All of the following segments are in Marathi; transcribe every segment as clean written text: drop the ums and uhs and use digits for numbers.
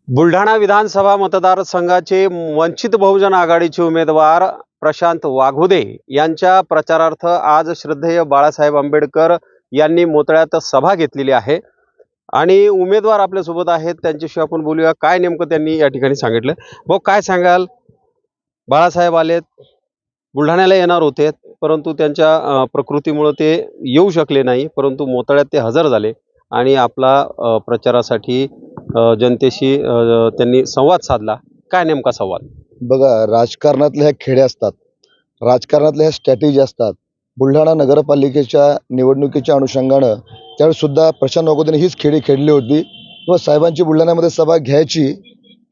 बुलढाणा विधानसभा मतदारसंघाचे वंचित बहुजन आघाडीचे उमेदवार प्रशांत वाघोदे यांच्या प्रचारार्थ आज श्रद्धेय बाळासाहेब आंबेडकर यांनी मोतळ्यात सभा घेतलेली आहे आणि उमेदवार आपल्यासोबत आहेत. त्यांच्याशी आपण बोलूया. काय नेमकं त्यांनी या ठिकाणी सांगितलं. भाऊ, काय सांगाल? बाळासाहेब आलेत, बुलढाण्याला येणार होते, परंतु त्यांच्या प्रकृतीमुळे ते येऊ शकले नाही, परंतु मोतळ्यात ते हजर झाले आणि आपला प्रचारासाठी जनतेशी त्यांनी संवाद साधला. काय नेमका संवाद? बघा, राजकारणातल्या ह्या खेड्या असतात, राजकारणातल्या ह्या स्ट्रॅटेजी असतात. बुलढाणा नगरपालिकेच्या निवडणुकीच्या अनुषंगानं त्यावेळेस सुद्धा प्रशांत वाघोदेने हीच खेळी खेळली होती किंवा साहेबांची बुलढाण्यामध्ये सभा घ्यायची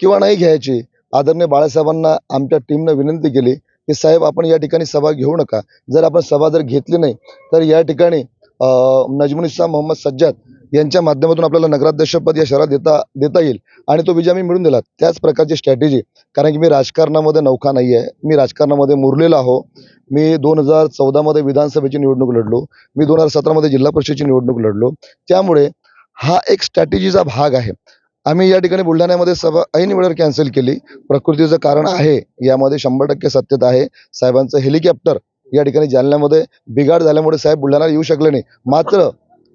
किंवा नाही घ्यायची. आदरणीय बाळासाहेबांना आमच्या टीमनं विनंती केली की साहेब, आपण या ठिकाणी सभा घेऊ नका. जर आपण सभा घेतली नाही तर या ठिकाणी नजमुनिसा मोहम्मद सज्जाद यांच्या माध्यमातून आपल्याला नगराध्यक्षपद या शहरात देता येईल आणि तो विजय आम्ही मिळून दिला. त्याच प्रकारची स्ट्रॅटेजी, कारण की मी राजकारणामध्ये नौका नाही आहे, मी राजकारणामध्ये मुरलेलो आहो. मी 2014 विधानसभेची निवडणूक लढलो, मी 2017 जिल्हा परिषदेची निवडणूक लढलो. त्यामुळे हा एक स्ट्रॅटेजीचा भाग आहे. आम्ही या ठिकाणी बुलढाण्यामध्ये सभा ऐन वेळेवर कॅन्सल केली. प्रकृतीचं कारण आहे, यामध्ये 100% सत्यता आहे. साहेबांचं हेलिकॉप्टर या ठिकाणी जालन्यामध्ये बिघाड झाल्यामुळे साहेब बुलढाण्याला येऊ शकले नाही. मात्र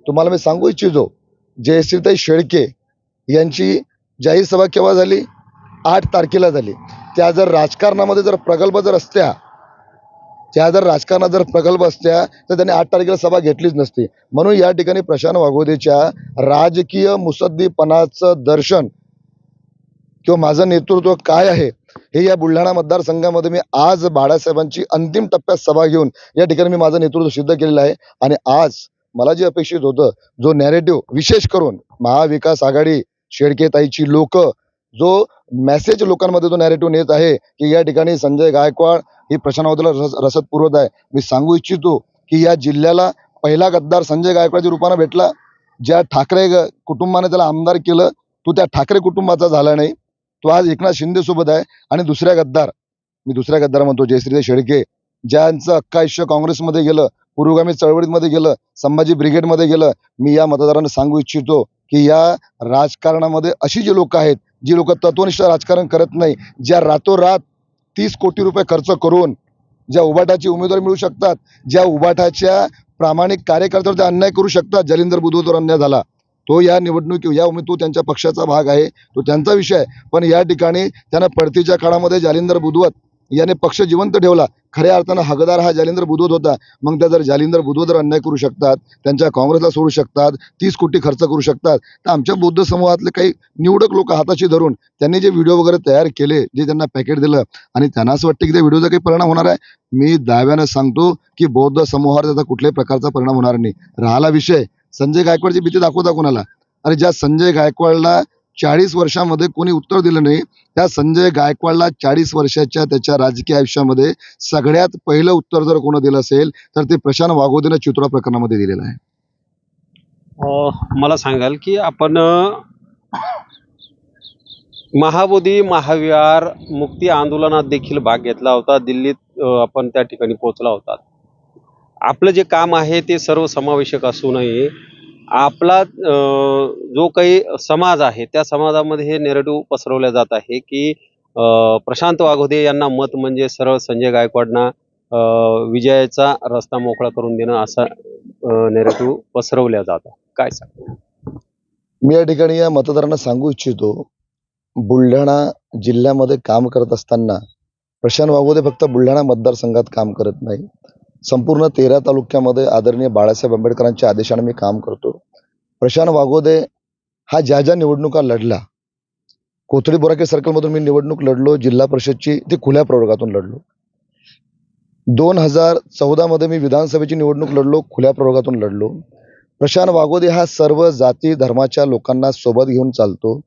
तुम्हाला मी सांगू इच्छितो, जयश्रीताई शेळके यांची जाहीर सभा केव्हा झाली? 8 तारखेला झाली. त्या जर राजकारणामध्ये प्रगल्भ असत्या, तर त्यांनी 8 तारखेला सभा घेतलीच नसती. म्हणून या ठिकाणी प्रशांत वाघोदेच्या राजकीय मुसद्दीपणाचं दर्शन किंवा माझं नेतृत्व काय आहे हे या बुलढाणा मतदारसंघामध्ये मी आज बाळासाहेबांची अंतिम टप्प्यात सभा घेऊन या ठिकाणी मी माझं नेतृत्व सिद्ध केलेलं आहे. आणि आज मला जे अपेक्षित होतं, जो नॅरेटिव्ह विशेष करून महाविकास आघाडी शेळकेताईची लोक जो मेसेज लोकांमध्ये जो नॅरेटिव्ह नेत आहे की या ठिकाणी संजय गायकवाड ही प्रशांत वाघोदेला रसद पुरवत आहे. मी सांगू इच्छितो की या जिल्ह्याला पहिला गद्दार संजय गायकवाडच्या रूपानं भेटला. ज्या ठाकरे कुटुंबाने त्याला आमदार केलं, तो त्या ठाकरे कुटुंबाचा झाला नाही, तो आज एकनाथ शिंदे सोबत आहे. आणि दुसऱ्या गद्दार म्हणतो, जयश्रीताई शेळके, ज्यांचं अख्खा आयुष्य काँग्रेसमध्ये गेलं, पुरोगामी चळवळीमध्ये गेलं, संभाजी ब्रिगेडमध्ये गेलं. मी या मतदारांना सांगू इच्छितो की या राजकारणामध्ये अशी जी लोक आहेत, जी लोक तत्वनिष्ठ राजकारण करत नाही, ज्या रातोरात 30 कोटी रुपये खर्च करून ज्या उभाटाची उमेदवारी मिळू शकतात, ज्या उभाटाच्या प्रामाणिक कार्यकर्त्यावर ते अन्याय करू शकतात. जालिंदर बुधवतवर अन्याय झाला, तो या तो त्यांच्या पक्षाचा भाग आहे, तो त्यांचा विषय आहे. पण या ठिकाणी त्यांना पडतीच्या काळामध्ये जालिंदर बुधवत याने पक्ष जिवंत ठेवला. खऱ्या अर्थानं हकदार हा जालिंदर बुधवत होता. मग त्या जर जालिंदर बुधवतवर अन्याय करू शकतात, त्यांच्या काँग्रेसला सोडू शकतात, 30 कोटी खर्च करू शकतात, तर आमच्या बौद्ध समूहातले काही निवडक लोक हाताशी धरून त्यांनी जे व्हिडिओ वगैरे तयार केले, जे त्यांना पॅकेट दिलं आणि त्यांना असं वाटतं की त्या व्हिडिओचा काही परिणाम होणार आहे. मी दाव्यानं सांगतो की बौद्ध समूहावर त्याचा कुठल्याही प्रकारचा परिणाम होणार नाही. राहिला विषय संजय गायकवाडची भीती दाखवता कोणाला? अरे, ज्या संजय गायकवाडला 40 वर्षामध्ये कोणी उत्तर दिलं नाही, त्या संजय गायकवाडला 40 वर्षाच्या त्याच्या राजकीय आयुष्यामध्ये सगळ्यात पहिलं उत्तर जर कोणी दिलं असेल तर ते प्रशांत वाघोदेनं चित्रा प्रकरणामध्ये दिलेलं आहे. मला सांगाल की आपण महाबोधी महाविहार मुक्ती आंदोलनात देखील भाग घेतला होता. दिल्लीत आपण त्या ठिकाणी पोहोचला होता. आपलं जे काम आहे ते सर्वसमावेशक असू नये. आपला जो काही समाज आहे त्या समाजामध्ये हे नेरेटिव्ह पसरवल्या जात आहे की प्रशांत वाघोदे यांना मत म्हणजे सरळ संजय गायकवाडना विजयाचा रस्ता मोकळा करून देणं, असा नेरेटिव्ह पसरवल्या जातं. काय सांग? मी या ठिकाणी या मतदारांना सांगू इच्छितो, बुलढाणा जिल्ह्यामध्ये काम करत असताना प्रशांत वाघोदे फक्त बुलढाणा मतदारसंघात काम करत नाही, संपूर्ण 13 तालुक्यामध्ये आदरणीय बाळासाहेब आंबेडकरांच्या आदेशाने मी काम करतो. प्रशांत वाघोदे हा ज्या निवडणुका लढला, कोथळी बोराके सर्कलमधून मी निवडणूक लढलो, जिल्हा परिषदची ते खुल्या प्रवर्गातून लढलो. 2014 मी विधानसभेची निवडणूक लढलो, खुल्या प्रवर्गातून लढलो. प्रशांत वाघोदे हा सर्व जाती धर्माच्या लोकांना सोबत घेऊन चालतो.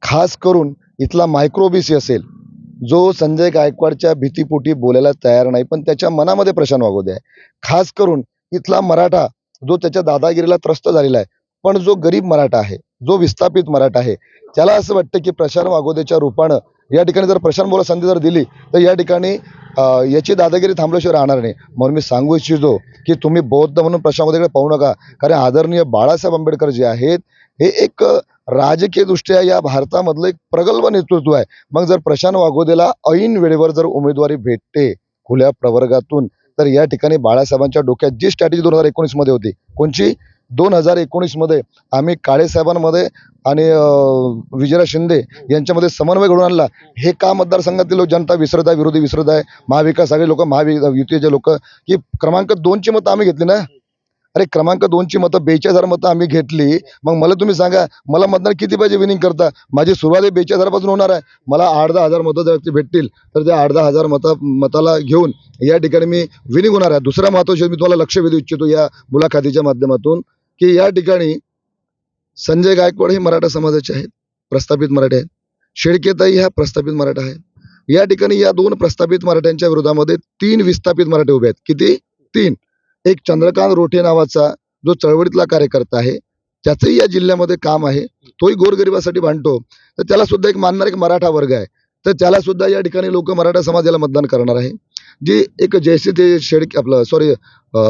खास करून इथला मायक्रोबीसी असेल, जो संजय गायकवाडच्या भीतीपोटी बोलायला तयार नाही, पण त्याच्या मनामध्ये प्रशांत वाघोदे आहे. खास करून इथला मराठा जो त्याच्या दादागिरीला त्रस्त झालेला आहे, पण जो गरीब मराठा आहे, जो विस्थापित मराठा आहे, त्याला असं वाटतं की प्रशांत वाघोदेच्या रूपानं या ठिकाणी जर प्रशांत बोला संधी जर दिली तर या ठिकाणी याची दादागिरी थांबल्याशिवाय राहणार नाही. म्हणून मी सांगू इच्छितो की तुम्ही बौद्ध म्हणून प्रशांत वागोदेकडे पाहू नका. कारण आदरणीय बाळासाहेब आंबेडकर जे आहेत हे एक राजकीय दृष्ट्या या भारतामधलं एक प्रगल्भ नेतृत्व आहे. मग जर प्रशांत वागोदेला ऐन वेळेवर जर उमेदवारी भेटते खुल्या प्रवर्गातून, तर या ठिकाणी बाळासाहेबांच्या डोक्यात जी स्ट्रॅटेजी 2019 मध्ये होती, कोणची 2019 मध्ये आम्ही काळे साहेबांमध्ये आणि विजयराज शिंदे यांच्यामध्ये समन्वय घडवून आणला. हे का मतदारसंघातील जनता विसरत आहे, विरोधी विसरत आहे, महाविकास आघाडी लोक, महायुतीचे लोक, की क्रमांक 2ची मतं आम्ही घेतली ना. अरे क्रमांक 2ची मतं 42,000 मतं आम्ही घेतली. मग मला तुम्ही सांगा, मला मतदान किती पाहिजे विनिंग करता? माझी सुरुवात 42,000 पासून होणार आहे. मला 8-10 हजार मतं जर ते भेटतील तर त्या 8-10 हजार मताला घेऊन या ठिकाणी मी विनिंग होणार आहे. दुसरा महत्त्वाचा मी तुम्हाला लक्ष वेधू इच्छितो या मुलाखतीच्या माध्यमातून, की या ठिकाणी संजय गायकवाड हे मराठा समाजाचे आहेत, प्रस्थापित मराठे आहेत. शेळकेताई ह्या प्रस्थापित मराठा आहेत. या ठिकाणी या 2 प्रस्थापित मराठ्यांच्या विरोधामध्ये 3 विस्थापित मराठे उभे आहेत. किती? 3. एक चंद्रकांत रोठे नावाचा जो चळवळीतला कार्यकर्ता आहे, त्याचंही या जिल्ह्यामध्ये काम आहे, तोही गोरगरिबासाठी भांडतो, तर त्याला सुद्धा एक मानणारा एक मराठा वर्ग आहे. तर त्याला सुद्धा या ठिकाणी लोक मराठा समाजाला मतदान करणार आहे. जी एक जयश्री ते शेळके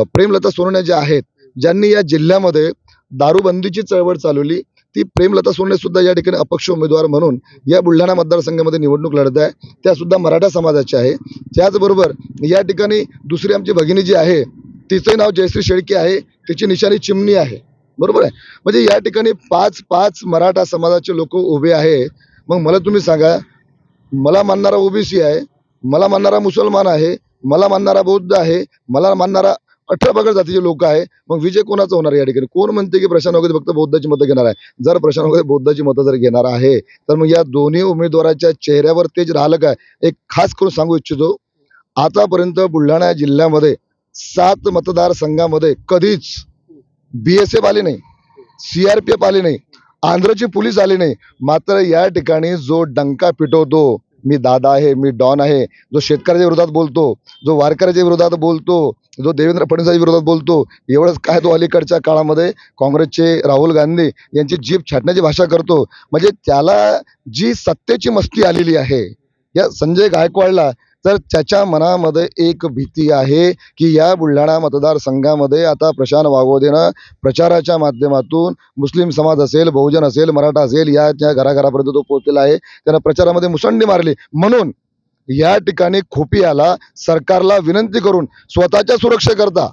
प्रेमलता सोनवणे ज्या आहेत, ज्यांनी या जिल्ह्यामध्ये दारूबंदीची चळवळ चालवली, ती प्रेमलता सोनवणे सुद्धा या ठिकाणी अपक्ष उमेदवार म्हणून या बुलढाणा मतदारसंघामध्ये निवडणूक लढत आहे. त्या सुद्धा मराठा समाजाच्या आहे. त्याचबरोबर या ठिकाणी दुसरी आमची भगिनी जी आहे, तिचं नाव जयश्री शेळके आहे, तिची निशाणी चिमणी आहे. बरोबर आहे. म्हणजे या ठिकाणी 5 मराठा समाजाचे लोक उभे आहेत. मग मला तुम्ही सांगा, मला मानणारा ओबीसी आहे, मला मानणारा मुसलमान आहे, मला मानणारा बौद्ध आहे, मला मानणारा 18 पगड जातीचे लोक आहे. मग विजय कोणाचा होणार या ठिकाणी? कोण म्हणते की प्रशांत वागोदे फक्त बौद्धाची मतं घेणार आहे? जर प्रशांत वागोदे बौद्धाची मतं जर घेणार आहे, तर मग या दोन्ही उमेदवाराच्या चेहऱ्यावर तेज राहिलं काय? एक खास करून सांगू इच्छितो, आतापर्यंत बुलढाणा जिल्ह्यामध्ये 7 मतदारसंघामध्ये कधीच BSF आले नाही, CRPF आले नाही, आंध्रची पोलीस आले नाही. मात्र या ठिकाणी जो डंका पिटवतो, मी दादा आहे, मी डॉन आहे, जो शेतकऱ्याच्या विरोधात बोलतो, जो वारकऱ्याच्या विरोधात बोलतो, जो देवेंद्र फडणवीसांच्या विरोधात बोलतो, एवढंच काय तो अलीकडच्या काळामध्ये काँग्रेसचे राहुल गांधी यांची जीभ छाटण्याची भाषा करतो. म्हणजे त्याला जी सत्तेची मस्ती आलेली आहे या संजय गायकवाडला, तर त्याच्या मनामध्ये एक भीती आहे की या बुलढाणा मतदारसंघामध्ये आता प्रशांत वागोदेनं प्रचाराच्या माध्यमातून मुस्लिम समाज असेल, बहुजन असेल, मराठा असेल, या त्या घराघरापर्यंत तो पोहोचलेला आहे. त्यानं प्रचारामध्ये मुसंडी मारली. म्हणून या ठिकाणी खोपियाला सरकारला विनंती करून स्वतःच्या सुरक्षेकरता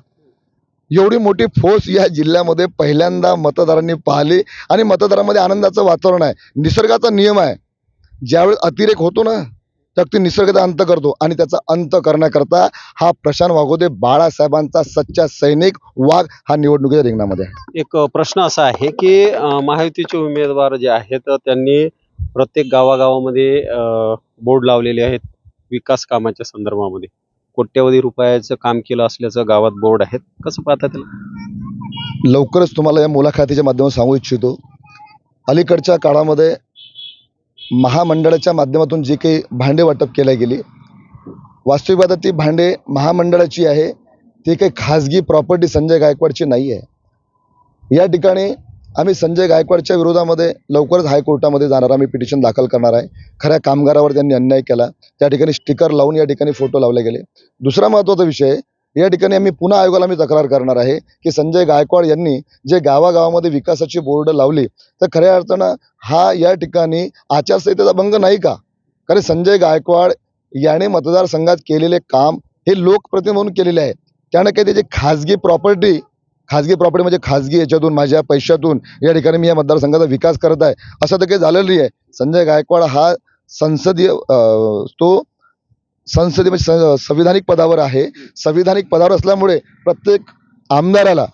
एवढी मोठी फोर्स या जिल्ह्यामध्ये पहिल्यांदा मतदारांनी पाहिली. आणि मतदारांमध्ये आनंदाचं वातावरण आहे. निसर्गाचा नियम आहे, ज्यावेळेस अतिरेक होतो ना, तर ती निसर्गाचा अंत करतो. आणि त्याचा अंत करण्याकरता हा प्रशांत वागोदे बाळासाहेबांचा सच्चा सैनिक वाघ हा निवडणुकीच्या रिंगणामध्ये आहे. एक प्रश्न असा आहे की महायुतीचे उमेदवार जे आहेत त्यांनी प्रत्येक गावागावामध्ये बोर्ड लावलेले आहेत विकास कामाच्या संदर्भामध्ये. कोट्यवधी रुपयाचं काम केलं असल्याचं गावात बोर्ड आहेत. कसं पाहता त्याला? लवकरच तुम्हाला या मुलाखतीच्या माध्यमातून सांगू इच्छितो, अलीकडच्या काळामध्ये महामंडळाच्या माध्यमातून जे काही भांडे वाटप केल्या गेली, वास्तविक ती भांडे महामंडळाची आहे, ती काही खाजगी प्रॉपर्टी संजय गायकवाडची नाही आहे. या ठिकाणी आम्ही संजय गायकवाडच्या विरोधामध्ये लवकरच हायकोर्टामध्ये जाणार, आम्ही पिटिशन दाखल करणार आहे. खऱ्या कामगारावर त्यांनी अन्याय केला, त्या ठिकाणी स्टिकर लावून या ठिकाणी फोटो लावले गेले. दुसरा महत्त्वाचा विषय, या ठिकाणी आम्ही पुन्हा आयोगाला तक्रार करणार आहे की संजय गायकवाड यांनी जे गावागावामध्ये विकासाची बोर्ड लावली, तर खऱ्या अर्थानं हा या ठिकाणी आचारसंहितेचा भंग नाही का? कारण संजय गायकवाड याने मतदारसंघात केलेले काम हे लोकप्रतिनिधी म्हणून केलेले आहे. त्यानं काही त्याची खाजगी प्रॉपर्टी म्हणजे खाजगी याच्यातून माझ्या पैशातून या ठिकाणी मी या मतदारसंघाचा विकास करत आहे असं तर काही झालेलं नाही आहे. संजय गायकवाड हा संसदीय संविधानिक पदावर आहे. संविधानिक पदावर असल्यामुळे प्रत्येक आमदाराला,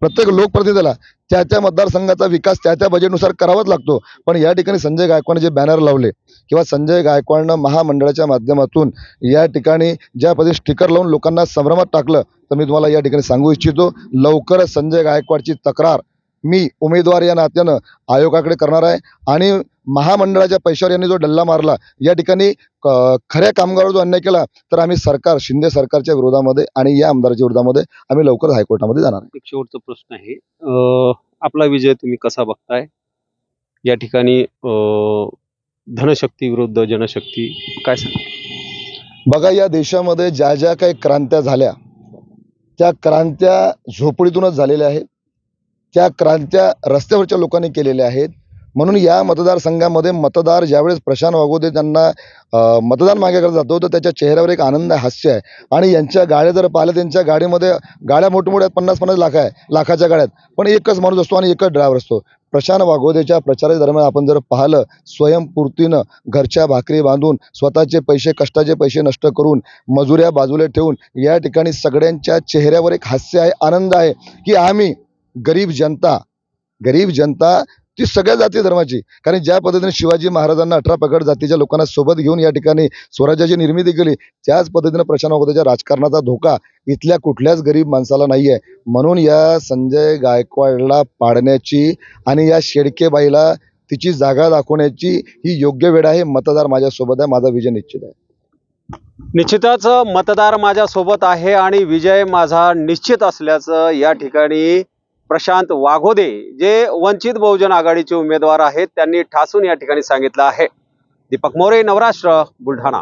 प्रत्येक लोकप्रतिनिधीला त्या मतदारसंघाचा विकास त्या बजेटनुसार करावाच लागतो. पण या ठिकाणी संजय गायकवाडने जे बॅनर लावले किंवा संजय गायकवाडनं महामंडळाच्या माध्यमातून या ठिकाणी ज्या पद्धतीने स्टिकर लावून लोकांना संभ्रमात टाकलं, तर मी तुम्हाला या ठिकाणी सांगू इच्छितो, लवकरच संजय गायकवाडची तक्रार मी उमेदवार या नात्यानं आयोगाकडे करणार आहे. आणि महामंडळाच्या पैशावर यांनी जो डल्ला मारला, या ठिकाणी खऱ्या कामगारावर जो अन्याय केला, तर आम्ही शिंदे सरकारच्या विरोधामध्ये आणि या आमदाराच्या विरोधामध्ये आम्ही लवकरच हायकोर्टामध्ये जाणार. एक शेवटचा प्रश्न आहे, आपला विजय तुम्ही कसा बघताय? या ठिकाणी धनशक्ती विरुद्ध जनशक्ती, काय सांगा? बघा, या देशामध्ये ज्या ज्या काही क्रांत्या झाल्या त्या क्रांत्या झोपडीतूनच झालेल्या आहेत. त्या क्रांत्या रस्त्यावरच्या लोकांनी केलेल्या आहेत. म्हणून या मतदारसंघामध्ये मतदार ज्यावेळेस प्रशांत वाघोदे त्यांना मतदान मागायला जातो तर त्याच्या चेहऱ्यावर एक आनंद आहे, हास्य आहे. आणि यांच्या गाड्या जर पाहिल्या, त्यांच्या गाडीमध्ये गाड्या मोठमोठ्या 50-50 लाखाच्या गाड्या आहेत, पण एकच माणूस असतो आणि एकच ड्रायव्हर असतो. प्रशांत वाघोदेच्या प्रचाराच्या दरम्यान आपण जर पाहिलं, स्वयंपूर्तीनं घरच्या भाकरी बांधून, स्वतःचे पैसे, कष्टाचे पैसे नष्ट करून, मजुऱ्या बाजूला ठेवून या ठिकाणी सगळ्यांच्या चेहऱ्यावर एक हास्य आहे, आनंद आहे की आम्ही गरीब जनता ती सगळ्या जाती धर्माची, कारण ज्या पद्धतीने शिवाजी महाराजांना 18 पगड जातीच्या लोकांना सोबत घेऊन या ठिकाणी स्वराज्याची निर्मिती केली, त्याच पद्धतीने प्रशांत वाघोदेच्या राजकारणाचा धोका इथल्या कुठल्याच गरीब माणसाला नाही आहे. म्हणून या संजय गायकवाडला पाडण्याची आणि या शेडकेबाईला तिची जागा दाखवण्याची ही योग्य वेळ आहे. मतदार माझ्यासोबत आहे, माझा विजय निश्चित आहे. निश्चितच मतदार माझ्यासोबत आहे आणि विजय माझा निश्चित असल्याचं या ठिकाणी प्रशांत वाघोदे जे वंचित बहुजन आघाडीचे उमेदवार आहेत त्यांनी ठासून या ठिकाणी सांगितलं आहे. दीपक मोरे, नवराष्ट्र, बुलढाणा.